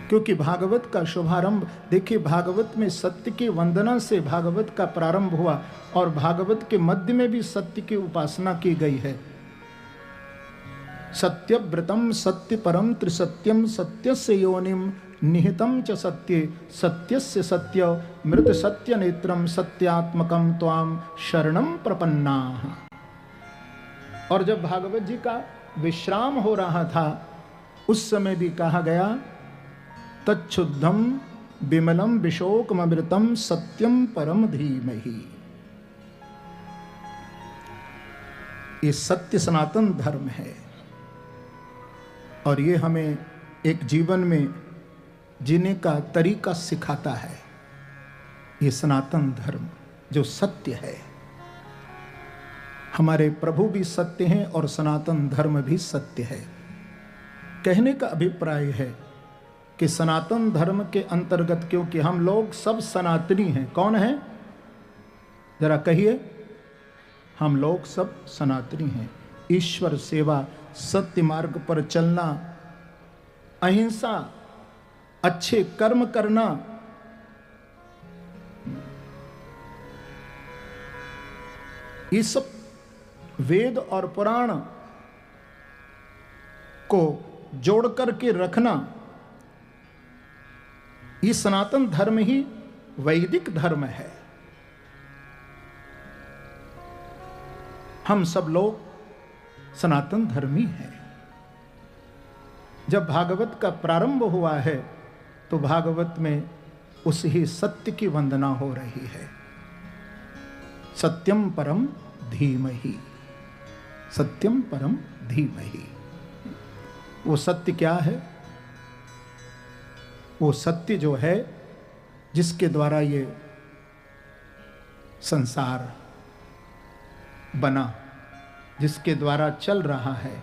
क्योंकि भागवत का शुभारंभ देखिए, भागवत में सत्य की वंदना से भागवत का प्रारंभ हुआ और भागवत के मध्य में भी सत्य की उपासना की गई है। सत्यव्रतम सत्य परम त्रिसत्यम सत्यस्य योनिम निहितम च सत्ये सत्यस्य सत्य मृत सत्य नेत्रम सत्यात्मकम त्वाम शरणम प्रपन्नाः। और जब भागवत जी का विश्राम हो रहा था उस समय भी कहा गया तच्छुद्धम विमलम विशोकमृतम सत्यम परम धीमहि। ये सत्य सनातन धर्म है और ये हमें एक जीवन में जीने का तरीका सिखाता है। ये सनातन धर्म जो सत्य है, हमारे प्रभु भी सत्य हैं और सनातन धर्म भी सत्य है। कहने का अभिप्राय है कि सनातन धर्म के अंतर्गत, क्योंकि हम लोग सब सनातनी हैं। कौन है जरा कहिए? हम लोग सब सनातनी हैं। ईश्वर सेवा, सत्य मार्ग पर चलना, अहिंसा, अच्छे कर्म करना, ये सब वेद और पुराण को जोड़ करके रखना, ये सनातन धर्म ही वैदिक धर्म है। हम सब लोग सनातन धर्मी हैं। जब भागवत का प्रारंभ हुआ है तो भागवत में उस ही सत्य की वंदना हो रही है। सत्यम परम धीमहि, सत्यम परम धीमहि। वो सत्य क्या है? वो सत्य जो है जिसके द्वारा ये संसार बना, जिसके द्वारा चल रहा है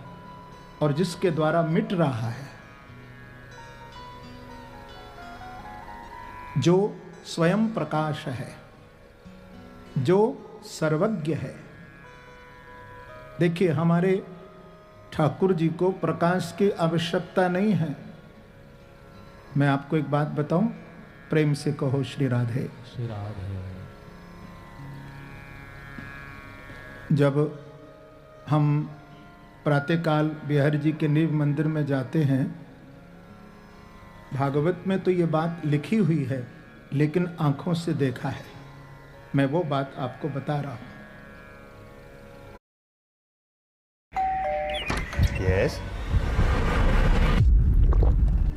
और जिसके द्वारा मिट रहा है, जो स्वयं प्रकाश है, जो सर्वज्ञ है। देखिए, हमारे ठाकुर जी को प्रकाश की आवश्यकता नहीं है। मैं आपको एक बात बताऊं, प्रेम से कहो श्री राधे। श्री राधे। जब हम प्रातःकाल बिहारी जी के नींव मंदिर में जाते हैं, भागवत में तो ये बात लिखी हुई है लेकिन आंखों से देखा है। मैं वो बात आपको बता रहा हूं। यस,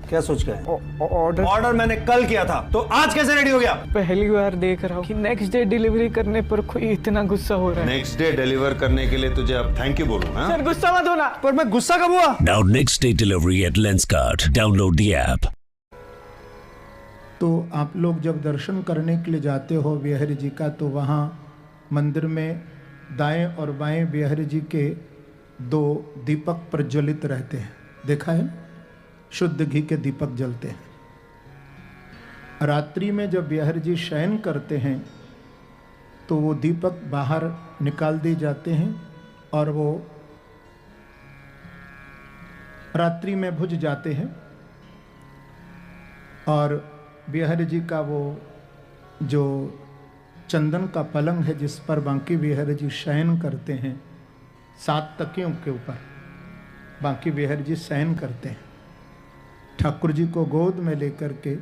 क्या सोच के आए? ऑर्डर मैंने कल किया था तो आज कैसे रेडी हो गया? पहली बार देख रहा हूँ कि नेक्स्ट डे डिलीवरी करने पर कोई इतना गुस्सा हो रहा है। नेक्स्ट डे डिलीवर करने के लिए तुझे अब थैंक यू बोलूं? हाँ? सर गुस्सा मत होना। पर मैं गुस्सा कब हुआ? Now next day delivery at Lenskart. Download the app. तो आप लोग जब दर्शन करने के लिए जाते हो बिहारी जी का, तो वहाँ मंदिर में दाएं और बाएं बिहारी जी के 2 दीपक प्रज्वलित रहते हैं। देखा है? शुद्ध घी के दीपक जलते हैं। रात्रि में जब बिहारी जी शयन करते हैं तो वो दीपक बाहर निकाल दिए जाते हैं और वो रात्रि में बुझ जाते हैं। और बिहारी जी का वो जो चंदन का पलंग है जिस पर बांकी बिहारी जी शयन करते हैं, 7 तकियों के ऊपर बांकी बिहारी जी शयन करते हैं। ठाकुर जी को गोद में लेकर के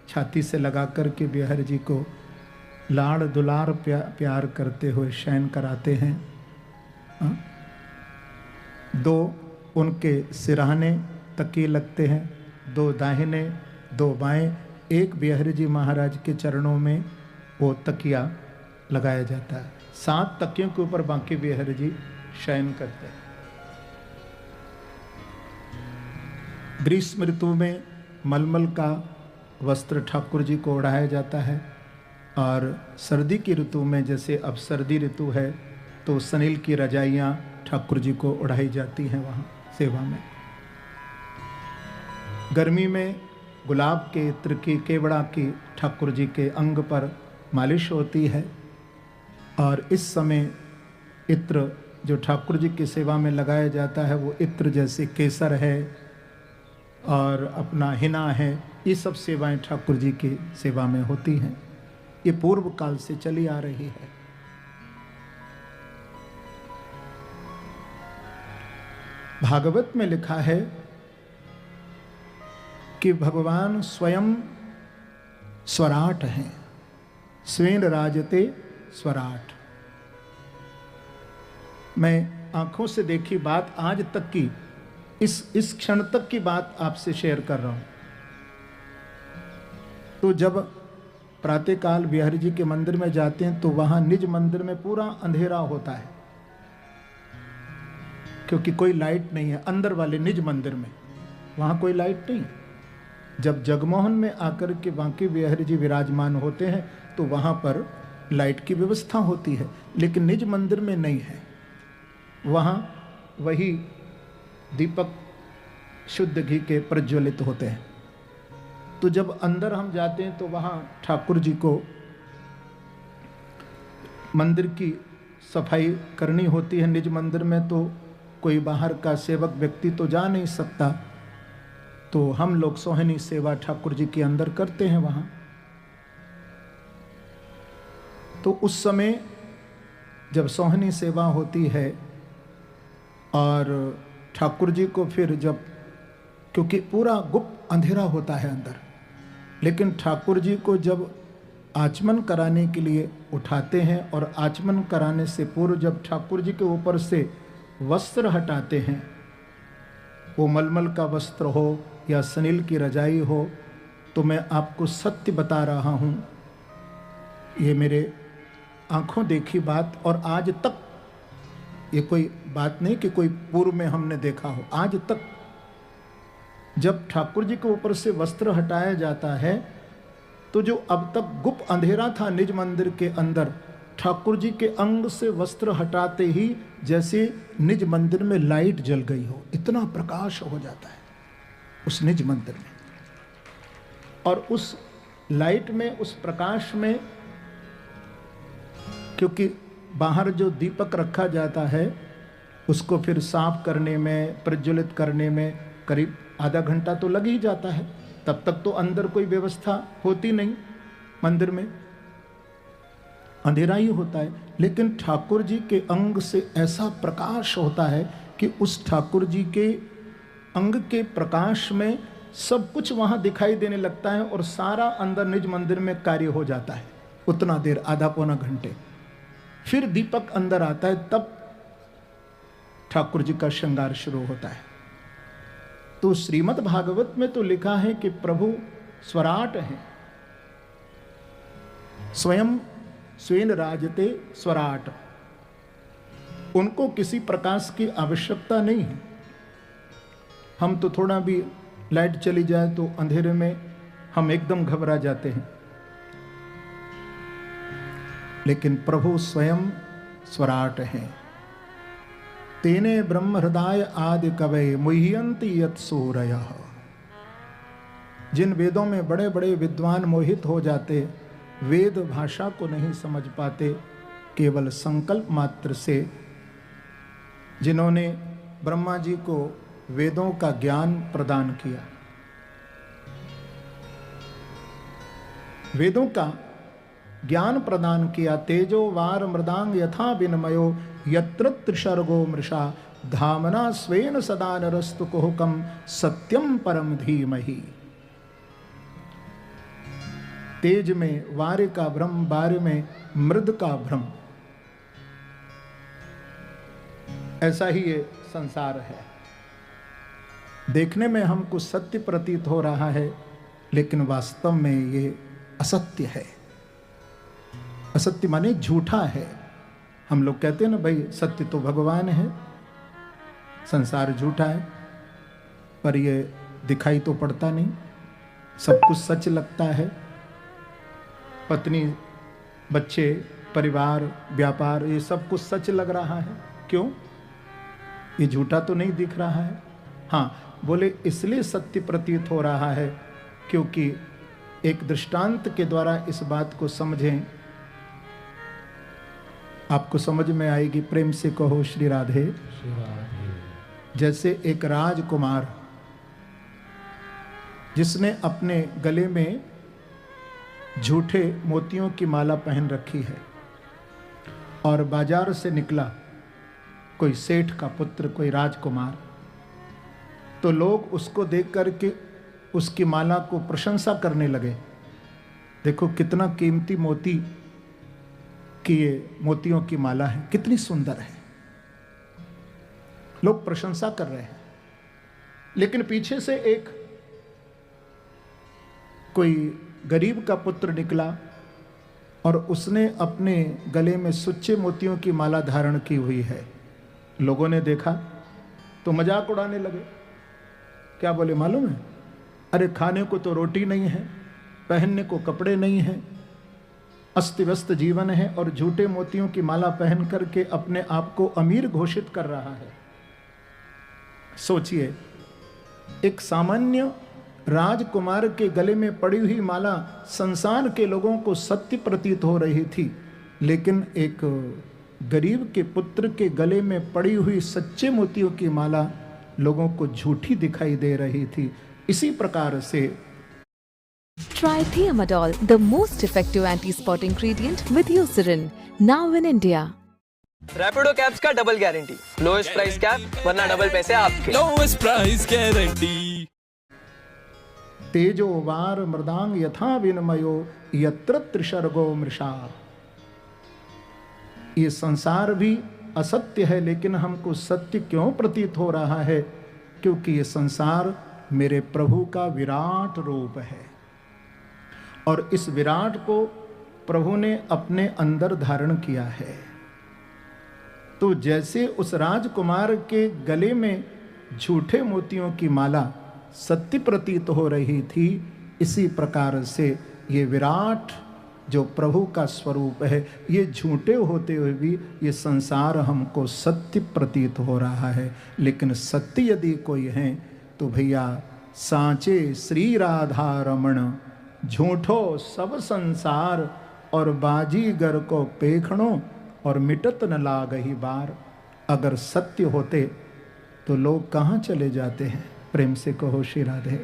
छाती से लगा करके बिहारी जी को लाड़ दुलार प्यार करते हुए शयन कराते हैं। 2 उनके सिरहाने तकिए लगते हैं, 2 दाहिने 2 बाएं। एक बिहारी जी महाराज के चरणों में वो तकिया लगाया जाता है। 7 तकियों के ऊपर बांकी बिहारी जी शयन करते हैं। ग्रीष्म ऋतु में मलमल का वस्त्र ठाकुर जी को ओढ़ाया जाता है और सर्दी की ऋतु में, जैसे अब सर्दी ऋतु है, तो सनील की रजाइयाँ ठाकुर जी को ओढ़ाई जाती हैं वहाँ सेवा में। गर्मी में गुलाब के इत्र की, केवड़ा की ठाकुर जी के अंग पर मालिश होती है। और इस समय इत्र जो ठाकुर जी की सेवा में लगाया जाता है वो इत्र जैसे केसर है और अपना हिना है, ये सब सेवाएं ठाकुर जी की सेवा में होती हैं। ये पूर्व काल से चली आ रही है। भागवत में लिखा है कि भगवान स्वयं स्वराट हैं, स्वेन राजते स्वराट। मैं आंखों से देखी बात आज तक की, इस क्षण तक की बात आपसे शेयर कर रहा हूं। तो जब प्रातःकाल बिहारी जी के मंदिर में जाते हैं तो वहां निज मंदिर में पूरा अंधेरा होता है, क्योंकि कोई लाइट नहीं है। अंदर वाले निज मंदिर में वहां कोई लाइट नहीं। जब जगमोहन में आकर के बांके बिहारी जी विराजमान होते हैं तो वहां पर लाइट की व्यवस्था होती है, लेकिन निज मंदिर में नहीं है। वहां वही दीपक शुद्ध घी के प्रज्वलित होते हैं। तो जब अंदर हम जाते हैं तो वहाँ ठाकुर जी को मंदिर की सफाई करनी होती है। निज मंदिर में तो कोई बाहर का सेवक व्यक्ति तो जा नहीं सकता, तो हम लोग सोहनी सेवा ठाकुर जी के अंदर करते हैं वहाँ। तो उस समय जब सोहनी सेवा होती है और ठाकुर जी को फिर जब, क्योंकि पूरा गुप्त अंधेरा होता है अंदर, लेकिन ठाकुर जी को जब आचमन कराने के लिए उठाते हैं और आचमन कराने से पूर्व जब ठाकुर जी के ऊपर से वस्त्र हटाते हैं, वो मलमल का वस्त्र हो या सनील की रजाई हो, तो मैं आपको सत्य बता रहा हूँ, ये मेरे आंखों देखी बात। और आज तक ये कोई बात नहीं कि कोई पूर्व में हमने देखा हो, आज तक जब ठाकुर जी के ऊपर से वस्त्र हटाया जाता है तो जो अब तक गुप्त अंधेरा था निज मंदिर के अंदर, ठाकुर जी के अंग से वस्त्र हटाते ही जैसे निज मंदिर में लाइट जल गई हो, इतना प्रकाश हो जाता है उस निज मंदिर में। और उस लाइट में, उस प्रकाश में, क्योंकि बाहर जो दीपक रखा जाता है उसको फिर साफ करने में, प्रज्वलित करने में करीब आधा घंटा तो लग ही जाता है। तब तक तो अंदर कोई व्यवस्था होती नहीं, मंदिर में अंधेरा ही होता है। लेकिन ठाकुर जी के अंग से ऐसा प्रकाश होता है कि उस ठाकुर जी के अंग के प्रकाश में सब कुछ वहाँ दिखाई देने लगता है और सारा अंदर निज मंदिर में कार्य हो जाता है उतना देर, आधा पौना घंटे। फिर दीपक अंदर आता है, तब ठाकुर जी का श्रृंगार शुरू होता है। तो श्रीमद् भागवत में तो लिखा है कि प्रभु स्वराट हैं, स्वयं स्वेन राजते स्वराट। उनको किसी प्रकाश की आवश्यकता नहीं है। हम तो थोड़ा भी लाइट चली जाए तो अंधेरे में हम एकदम घबरा जाते हैं, लेकिन प्रभु स्वयं स्वराट हैं। तेने ब्रह्म हृदय आदि कवये मुह्यन्ति यत् सूरयः। जिन वेदों में बड़े बड़े विद्वान मोहित हो जाते, वेद भाषा को नहीं समझ पाते, केवल संकल्प मात्र से, जिन्होंने ब्रह्मा जी को वेदों का ज्ञान प्रदान किया, वेदों का ज्ञान प्रदान किया। तेजो वार मृदांग यथा विनमयो यत्र त्रिसर्गो मृषा धामना स्वेन सदा नरस्तु कुहुकम सत्यम परम धीमहि। तेज में वार का भ्रम, बार में मृद का भ्रम, ऐसा ही ये संसार है। देखने में हमको सत्य प्रतीत हो रहा है, लेकिन वास्तव में ये असत्य है। असत्य माने झूठा है। हम लोग कहते हैं ना भाई, सत्य तो भगवान है, संसार झूठा है, पर ये दिखाई तो पड़ता नहीं। सब कुछ सच लगता है, पत्नी, बच्चे, परिवार, व्यापार, ये सब कुछ सच लग रहा है। क्यों? ये झूठा तो नहीं दिख रहा है। हाँ, बोले इसलिए सत्य प्रतीत हो रहा है क्योंकि एक दृष्टांत के द्वारा इस बात को समझें, आपको समझ में आएगी। प्रेम से कहो श्री राधे। जैसे एक राजकुमार जिसने अपने गले में झूठे मोतियों की माला पहन रखी है और बाजार से निकला कोई सेठ का पुत्र, कोई राजकुमार, तो लोग उसको देख करके उसकी माला को प्रशंसा करने लगे। देखो कितना कीमती मोती की ये मोतियों की माला है, कितनी सुंदर है, लोग प्रशंसा कर रहे हैं। लेकिन पीछे से एक कोई गरीब का पुत्र निकला और उसने अपने गले में सुच्चे मोतियों की माला धारण की हुई है। लोगों ने देखा तो मजाक उड़ाने लगे। क्या बोले मालूम है? अरे खाने को तो रोटी नहीं है, पहनने को कपड़े नहीं हैं, अस्त व्यस्त जीवन है और झूठे मोतियों की माला पहन करके अपने आप को अमीर घोषित कर रहा है। सोचिए, एक सामान्य राजकुमार के गले में पड़ी हुई माला संसार के लोगों को सत्य प्रतीत हो रही थी, लेकिन एक गरीब के पुत्र के गले में पड़ी हुई सच्चे मोतियों की माला लोगों को झूठी दिखाई दे रही थी। इसी प्रकार से Try Thiamadol, the most effective anti-spot ingredient with Eucerin, now in India. Rapido cabs का double guarantee, lowest price cab वरना डबल पैसे आपके। Lowest price guarantee. तेजो वार मृदांग यथा विनमयो यत्र त्रिशर्गो मृषा। ये संसार भी असत्य है, लेकिन हमको सत्य क्यों प्रतीत हो रहा है? क्योंकि ये संसार मेरे प्रभु का विराट रूप है और इस विराट को प्रभु ने अपने अंदर धारण किया है। तो जैसे उस राजकुमार के गले में झूठे मोतियों की माला सत्य प्रतीत हो रही थी, इसी प्रकार से ये विराट जो प्रभु का स्वरूप है, ये झूठे होते हुए भी ये संसार हमको सत्य प्रतीत हो रहा है। लेकिन सत्य यदि कोई है तो भैया सांचे श्री राधा रमण, झूठो सब संसार और बाजीगर को पेखणो और मिटत न लागही बार। अगर सत्य होते तो लोग कहाँ चले जाते हैं? प्रेम से कहो श्री राधे।